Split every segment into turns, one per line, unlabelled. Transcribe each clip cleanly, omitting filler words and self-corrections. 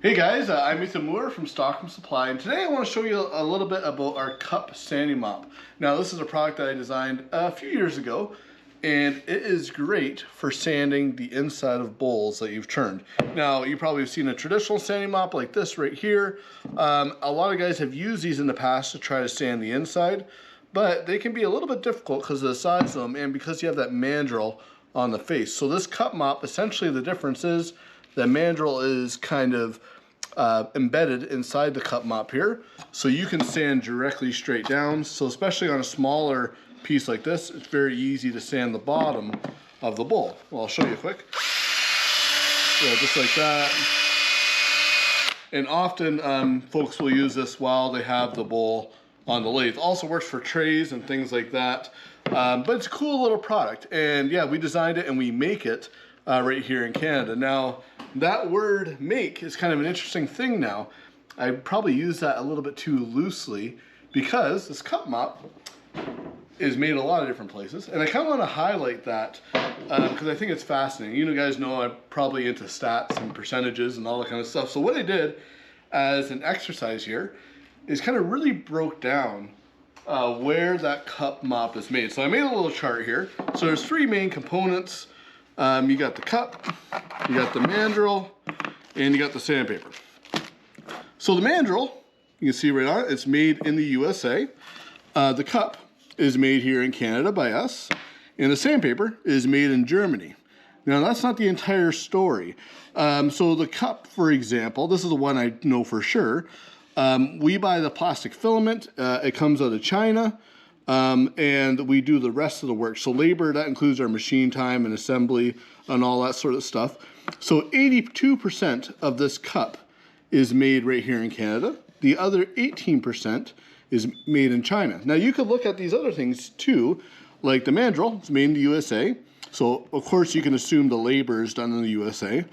Hey guys, I'm EthAnswers from Stockholm Supply, and today I want to show you a little bit about our cup sanding mop. Now this is a product that I designed a few years ago, and it is great for sanding the inside of bowls that you've turned. Now you probably have seen a traditional sanding mop like this right here. A lot of guys have used these in the past to try to sand the inside, but they can be a little bit difficult because of the size of them and because you have that mandrel on the face. So this cup mop, essentially the difference is the mandrel is kind of embedded inside the cup mop here, so you can sand directly straight down. So especially on a smaller piece like this, it's very easy to sand the bottom of the bowl. Well, I'll show you quick. Yeah, just like that. And often folks will use this while they have the bowl on the lathe. Also works for trays and things like that. But it's a cool little product, and yeah, we designed it and we make it right here in Canada. Now, that word make is kind of an interesting thing now. I probably use that a little bit too loosely because this cup mop is made a lot of different places, and I kind of want to highlight that because I think it's fascinating. You guys know I'm probably into stats and percentages and all that kind of stuff. So what I did as an exercise here is kind of really broke down where that cup mop is made. So I made a little chart here. So there's three main components. You got the cup, you got the mandrel, and you got the sandpaper. So the mandrel, you can see right on it, it's made in the USA. The cup is made here in Canada by us, and the sandpaper is made in Germany. Now that's not the entire story. So the cup, for example, this is the one I know for sure. We buy the plastic filament, it comes out of China. And we do the rest of the work. So labor, that includes our machine time and assembly and all that sort of stuff. So 82% of this cup is made right here in Canada. The other 18% is made in China. Now you could look at these other things too, like the mandrel, it's made in the USA. So of course you can assume the labor is done in the USA.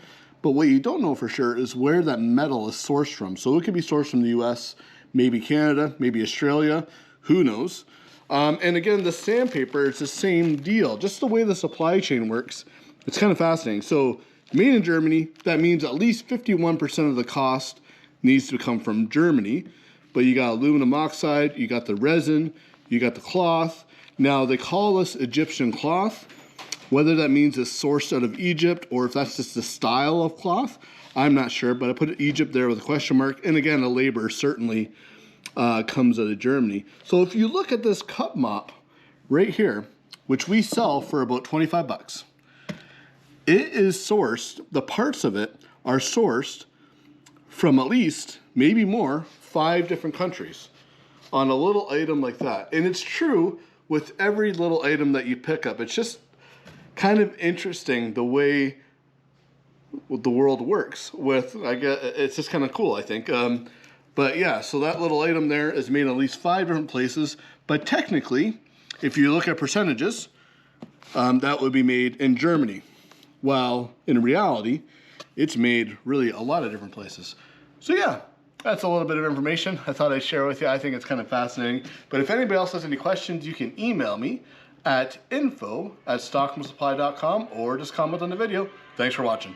But what you don't know for sure is where that metal is sourced from. So it could be sourced from the US, maybe Canada, maybe Australia, who knows? And again, the sandpaper, it's the same deal. Just the way the supply chain works, it's kind of fascinating. So made in Germany, that means at least 51% of the cost needs to come from Germany. But you got aluminum oxide, you got the resin, you got the cloth. Now they call this Egyptian cloth. Whether that means it's sourced out of Egypt or if that's just the style of cloth, I'm not sure, but I put Egypt there with a question mark. And again, the labor certainly comes out of Germany. So if you look at this cup mop right here, which we sell for about 25 bucks, it is sourced, the parts of it are sourced from at least, maybe more, 5 different countries on a little item like that. And it's true with every little item that you pick up. It's just kind of interesting the way the world works with, I guess, it's just kind of cool, I think. But yeah, so that little item there is made in at least 5 different places. But technically, if you look at percentages, that would be made in Germany. While in reality, it's made really a lot of different places. So yeah, that's a little bit of information I thought I'd share with you. I think it's kind of fascinating. But if anybody else has any questions, you can email me at info@stockholmsupply.com or just comment on the video. Thanks for watching.